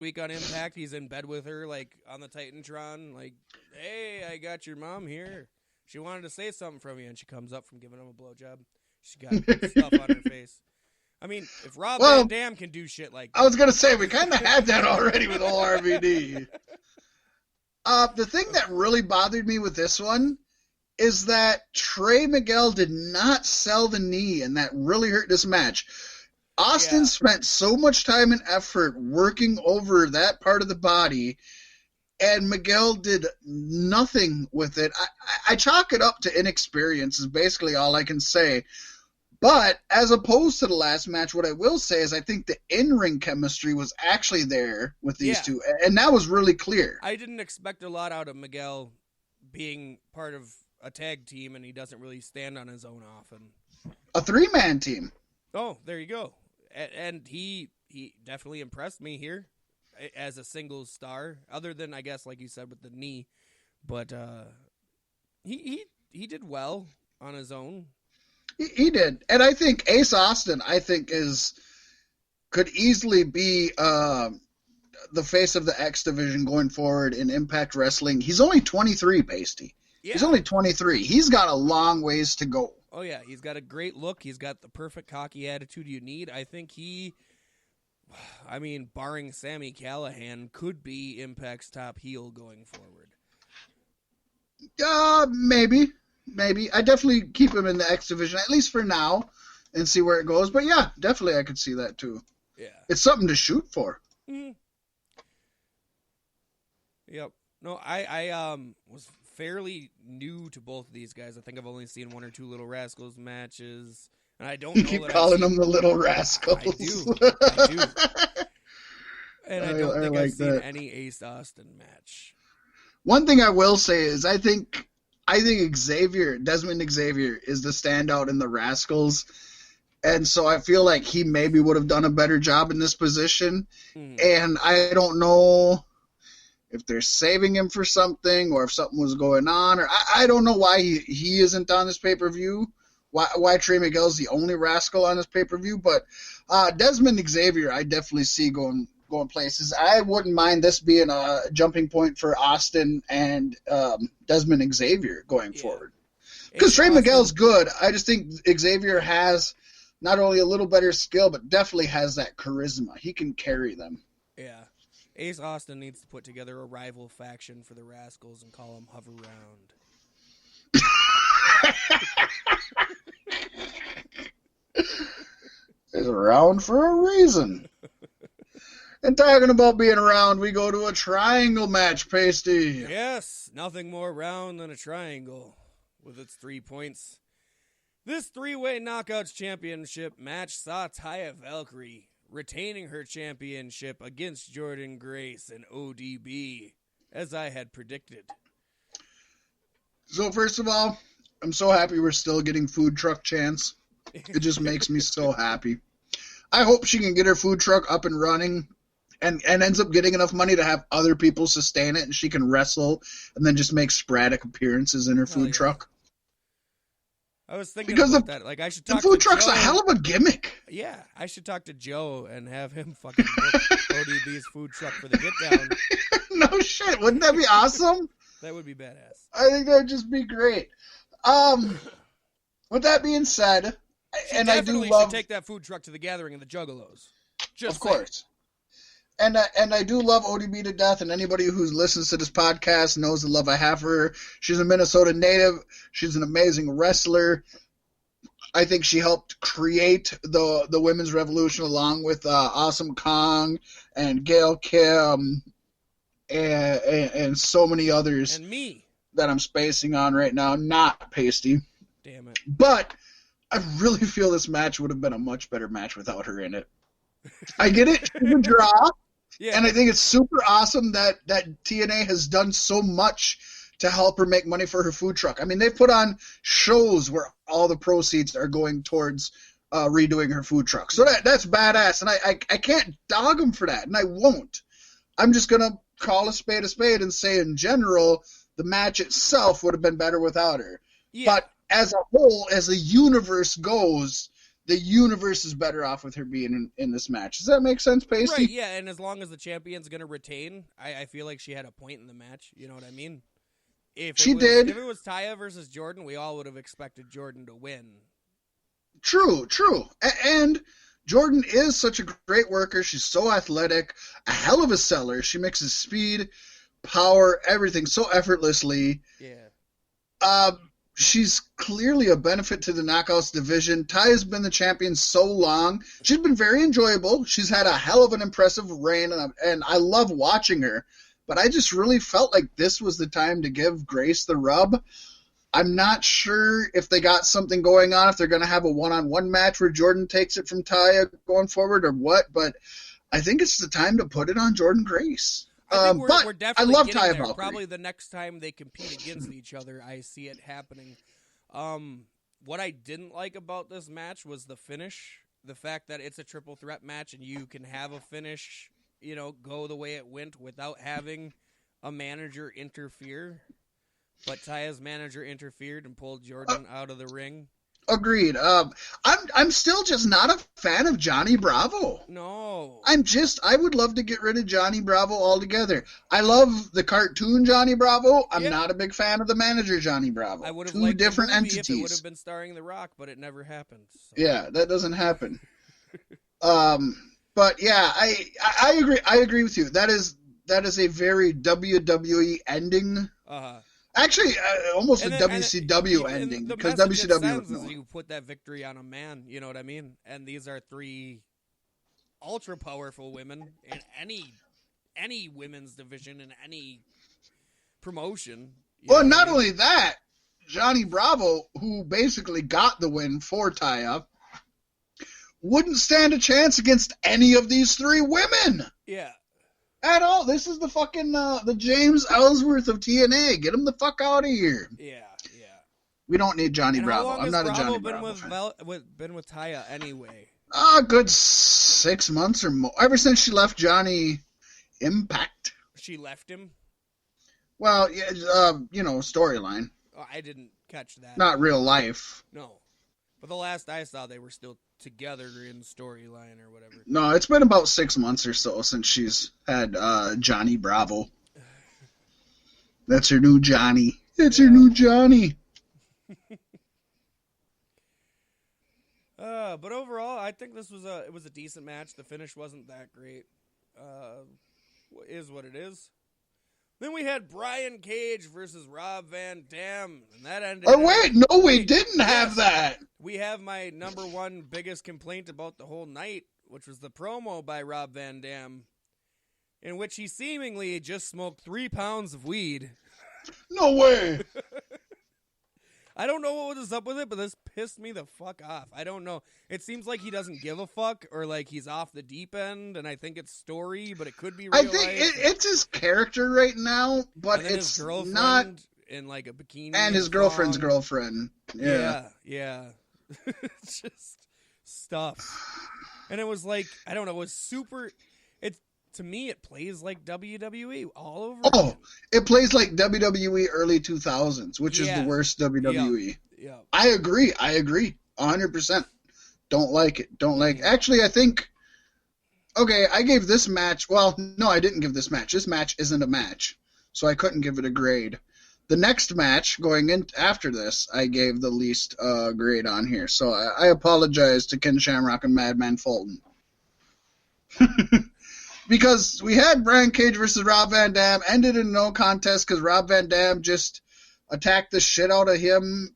week on Impact, he's in bed with her, like, on the Titantron, like, hey, I got your mom here. She wanted to say something from you, and she comes up from giving him a blowjob. She got stuff on her face. I mean, if Rob Van Dam can do shit like that. I was going to say, we kind of had that already with old RVD. The thing that really bothered me with this one is that Trey Miguel did not sell the knee, and that really hurt this match. Austin spent so much time and effort working over that part of the body, and Miguel did nothing with it. I chalk it up to inexperience is basically all I can say. But as opposed to the last match, what I will say is I think the in-ring chemistry was actually there with these two, and that was really clear. I didn't expect a lot out of Miguel being part of a tag team, and he doesn't really stand on his own often. A three-man team. Oh, there you go. And he definitely impressed me here as a singles star, other than, I guess, like you said, with the knee. But he did well on his own. He did. And I think Ace Austin, could easily be the face of the X division going forward in Impact Wrestling. He's only 23, Pasty. Yeah. He's only 23. He's got a long ways to go. Oh, yeah. He's got a great look. He's got the perfect cocky attitude you need. I think barring Sami Callihan, could be Impact's top heel going forward. Maybe. I definitely keep him in the X division, at least for now, and see where it goes. But yeah, definitely I could see that too. Yeah. It's something to shoot for. Mm-hmm. Yep. No, I was fairly new to both of these guys. I think I've only seen one or two Little Rascals matches. And I don't know. You keep calling them the Little Rascals. I do. And I don't think I've seen any Ace Austin match. One thing I will say is I think Desmond Xavier is the standout in the Rascals. And so I feel like he maybe would have done a better job in this position. And I don't know if they're saving him for something or if something was going on. Or I don't know why he isn't on this pay-per-view, why Trey Miguel's the only Rascal on this pay-per-view. But Desmond Xavier I definitely see going places. I wouldn't mind this being a jumping point for Austin and Desmond Xavier going forward. Because Trey Miguel's good. I just think Xavier has not only a little better skill, but definitely has that charisma. He can carry them. Yeah. Ace Austin needs to put together a rival faction for the Rascals and call them Hover Round. It's around for a reason. And talking about being around, we go to a triangle match, Pasty. Yes, nothing more round than a triangle with its 3 points. This three-way Knockouts Championship match saw Taya Valkyrie retaining her championship against Jordynne Grace and ODB, as I had predicted. So first of all, I'm so happy we're still getting food truck chants. It just makes me so happy. I hope she can get her food truck up and running and ends up getting enough money to have other people sustain it, and she can wrestle and then just make sporadic appearances in her food truck. I was thinking about that. Like, I should talk to the food truck's Joe. A hell of a gimmick. Yeah, I should talk to Joe and have him fucking book ODB's food truck for the get down. No shit. Wouldn't that be awesome? That would be badass. I think that would just be great. With that being said, I do love... should take that food truck to the gathering of the Juggalos. Just of course. And I do love ODB to death, and anybody who listens to this podcast knows the love I have for her. She's a Minnesota native. She's an amazing wrestler. I think she helped create the women's revolution along with Awesome Kong and Gail Kim and so many others. And me. That I'm spacing on right now. Not Pasty. Damn it. But I really feel this match would have been a much better match without her in it. I get it. She's a draw. Yeah. And I think it's super awesome that TNA has done so much to help her make money for her food truck. I mean, they've put on shows where all the proceeds are going towards redoing her food truck. So that's badass, and I can't dog them for that, and I won't. I'm just going to call a spade and say, in general, the match itself would have been better without her. Yeah. But as a whole, as the universe goes, the universe is better off with her being in this match. Does that make sense, Pacey? Right, yeah, and as long as the champion's going to retain, I feel like she had a point in the match. You know what I mean? If it was Taya versus Jordan, we all would have expected Jordan to win. True. And Jordan is such a great worker. She's so athletic, a hell of a seller. She mixes speed, power, everything so effortlessly. Yeah. She's clearly a benefit to the Knockouts division. Taya's been the champion so long. She's been very enjoyable. She's had a hell of an impressive reign, and I love watching her. But I just really felt like this was the time to give Grace the rub. I'm not sure if they got something going on, if they're going to have a one-on-one match where Jordan takes it from Taya going forward or what, but I think it's the time to put it on Jordan Grace. I think we're definitely I love getting Taya there. Valkyrie. Probably the next time they compete against each other, I see it happening. What I didn't like about this match was the finish. The fact that it's a triple threat match and you can have a finish, go the way it went without having a manager interfere. But Taya's manager interfered and pulled Jordan out of the ring. Agreed. I'm still just not a fan of Johnny Bravo. No. I would love to get rid of Johnny Bravo altogether. I love the cartoon Johnny Bravo. I'm not a big fan of the manager Johnny Bravo. I would have Two liked different the movie entities. if it would have been starring The Rock, but it never happened. So. Yeah, that doesn't happen. But yeah, I agree. I agree with you. That is a very WWE ending. Actually, almost a WCW ending, because WCW is you put that victory on a man. You know what I mean? And these are three ultra powerful women in any women's division in any promotion. Well, not only that, Johnny Bravo, who basically got the win for Taya, wouldn't stand a chance against any of these three women. Yeah. At all. This is the fucking the James Ellsworth of TNA. Get him the fuck out of here. Yeah. We don't need Johnny And Bravo. How long I'm not has a Johnny Bravo Bravo been with Taya anyway? A good 6 months or more. Ever since she left Johnny Impact. She left him? Well, yeah, storyline. Oh, I didn't catch that. Not real life. No. But the last I saw, they were still together in storyline or whatever. No, it's been about 6 months or so since she's had Johnny Bravo. That's her new Johnny. It's her new Johnny. But overall, I think this was a decent match. The finish wasn't that great. Is what it is. Then we had Brian Cage versus Rob Van Dam, and that ended. Oh wait, no, we didn't have that. We have my number one biggest complaint about the whole night, which was the promo by Rob Van Dam, in which he seemingly just smoked 3 pounds of weed. No way. I don't know what was up with it, but this pissed me the fuck off. I don't know. It seems like he doesn't give a fuck, or like he's off the deep end, and I think it's story, but it could be real I think life. it's his character right now, but it's not in like a bikini. And his girlfriend's girlfriend. Yeah. It's just stuff. And it was like, I don't know, it was super. To me, it plays like WWE all over. Oh, again. It plays like WWE early 2000s, which is the worst WWE. Yeah. I agree. 100%. Don't like it. Actually, I think, okay, I gave this match, well, no, I didn't give this match. This match isn't a match, so I couldn't give it a grade. The next match, going in after this, I gave the least grade on here, so I apologize to Ken Shamrock and Madman Fulton. Because we had Brian Cage versus Rob Van Dam, ended in no contest because Rob Van Dam just attacked the shit out of him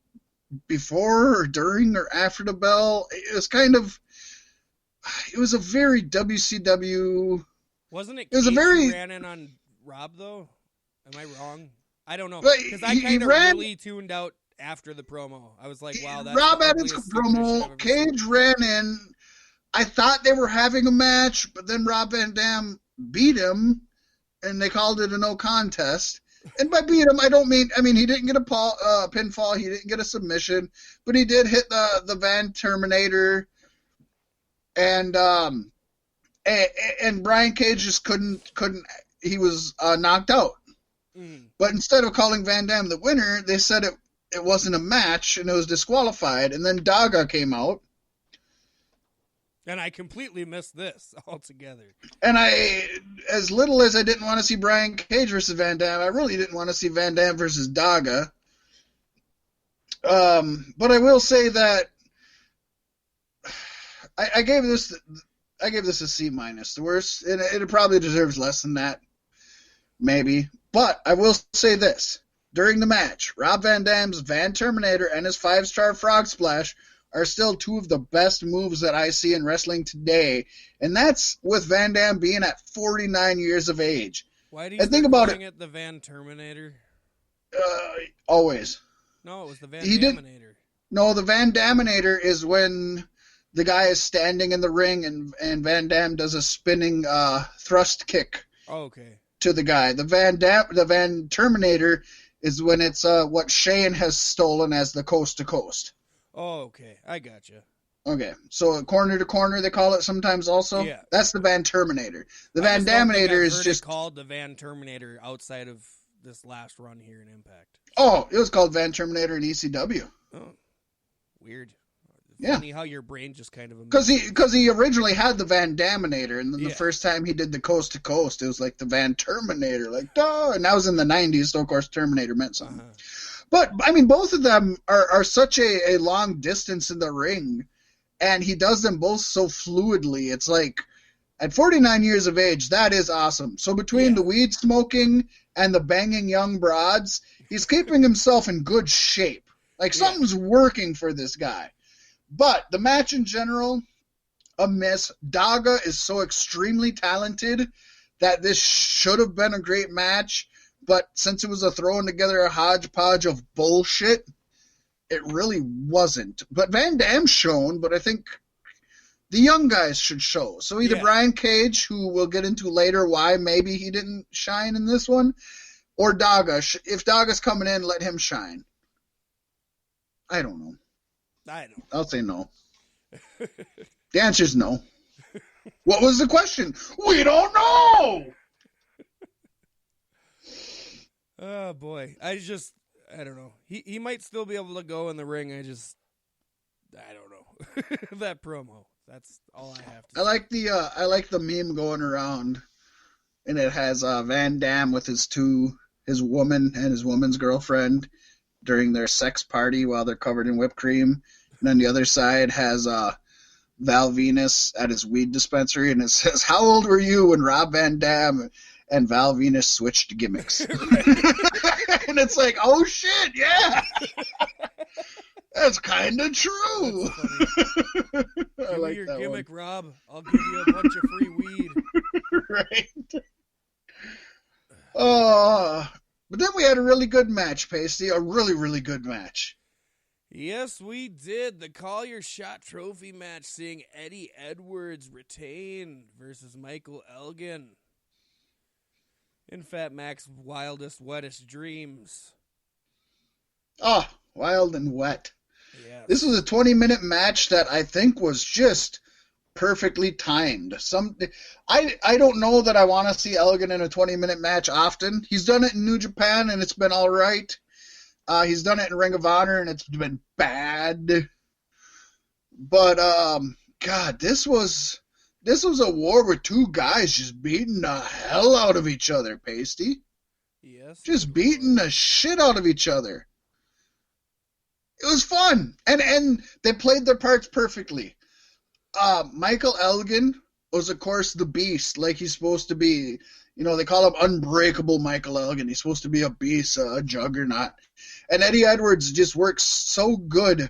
before or during or after the bell. It was a very WCW. Wasn't it? It was a very. Ran in on Rob though. Am I wrong? I don't know. But because I kind of really tuned out after the promo. I was like, wow, that's Rob had his promo. Cage ran in. I thought they were having a match, but then Rob Van Dam beat him, and they called it a no contest. And by beat him, I mean he didn't get a pinfall, he didn't get a submission, but he did hit the Van Terminator, and Brian Cage just couldn't. He was knocked out. Mm. But instead of calling Van Dam the winner, they said it wasn't a match and it was disqualified. And then Daga came out. And I completely missed this altogether. And as little as I didn't want to see Brian Cage versus Van Damme, I really didn't want to see Van Damme versus Daga. But I will say that I gave this a C-. The worst, and it probably deserves less than that, maybe. But I will say this. During the match, Rob Van Dam's Van Terminator and his 5-star Frog Splash are still two of the best moves that I see in wrestling today. And that's with Van Damme being at 49 years of age. Why do you think about it the Van Terminator? Always. No, it was the Van Daminator. No, the Van Daminator is when the guy is standing in the ring and Van Damme does a spinning thrust kick. Oh, okay. To the guy. The Van Terminator is when it's what Shane has stolen as the Coast to Coast. Oh, okay. I gotcha. Okay. So corner to corner, they call it sometimes also? Yeah. That's the Van Terminator. The Van Daminator is just called the Van Terminator outside of this last run here in Impact. Oh, it was called Van Terminator in ECW. Oh, weird. Yeah. Funny how your brain just kind of... Because he originally had the Van Daminator, and then the first time he did the Coast to Coast, it was like the Van Terminator, like, duh! And that was in the 90s, so of course Terminator meant something. But, I mean, both of them are such a long distance in the ring, and he does them both so fluidly. It's like, at 49 years of age, that is awesome. So between the weed smoking and the banging young broads, he's keeping himself in good shape. Like, something's working for this guy. But the match in general, a miss. Daga is so extremely talented that this should have been a great match, but since it was a throwing together a hodgepodge of bullshit, it really wasn't. But Van Damme's shown, but I think the young guys should show. So either Brian Cage, who we'll get into later why maybe he didn't shine in this one, or Daga. If Daga's coming in, let him shine. I don't know. I'll say no. The answer's no. What was the question? We don't know! Oh, boy. I don't know. He might still be able to go in the ring. I don't know. That promo. That's all I have to say. I like the meme going around, and it has Van Damme with his woman and his woman's girlfriend during their sex party while they're covered in whipped cream. And then the other side has Val Venus at his weed dispensary, and it says, "How old were you when Rob Van Dam and Val Venus switched gimmicks?" And it's like, oh shit, yeah. That's kind of true. Give me your gimmick, one. Rob. I'll give you a bunch of free weed. Right. But then we had a really good match, Pasty. A really, really good match. Yes, we did. The Call Your Shot trophy match, seeing Eddie Edwards retain versus Michael Elgin in Fat Mac's wildest, wettest dreams. Oh, wild and wet. Yeah. This was a 20-minute match that I think was just perfectly timed. I don't know that I want to see Elgin in a 20-minute match often. He's done it in New Japan, and it's been all right. He's done it in Ring of Honor, and it's been bad. But, God, this was a war with two guys just beating the hell out of each other, Pasty. Yes. Just beating the shit out of each other. It was fun. And they played their parts perfectly. Michael Elgin was, of course, the beast, like he's supposed to be. You know, they call him Unbreakable Michael Elgin. He's supposed to be a beast, a juggernaut. And Eddie Edwards just works so good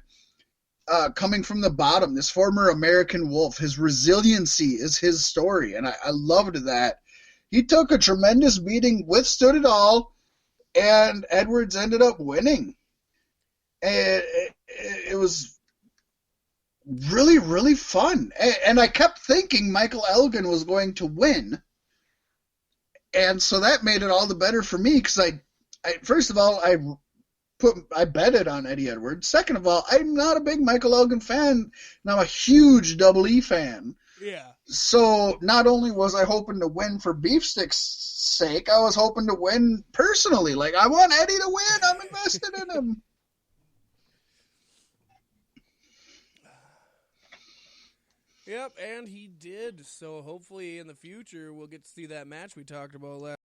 coming from the bottom. This former American Wolf, his resiliency is his story, and I loved that. He took a tremendous beating, withstood it all, and Edwards ended up winning. And it was really, really fun. And I kept thinking Michael Elgin was going to win. And so that made it all the better for me because I first of all, I betted on Eddie Edwards. Second of all, I'm not a big Michael Elgin fan, and I'm a huge Double E fan. Yeah. So not only was I hoping to win for Beefstick's sake, I was hoping to win personally. Like, I want Eddie to win. I'm invested in him. Yep, and he did. So hopefully in the future we'll get to see that match we talked about last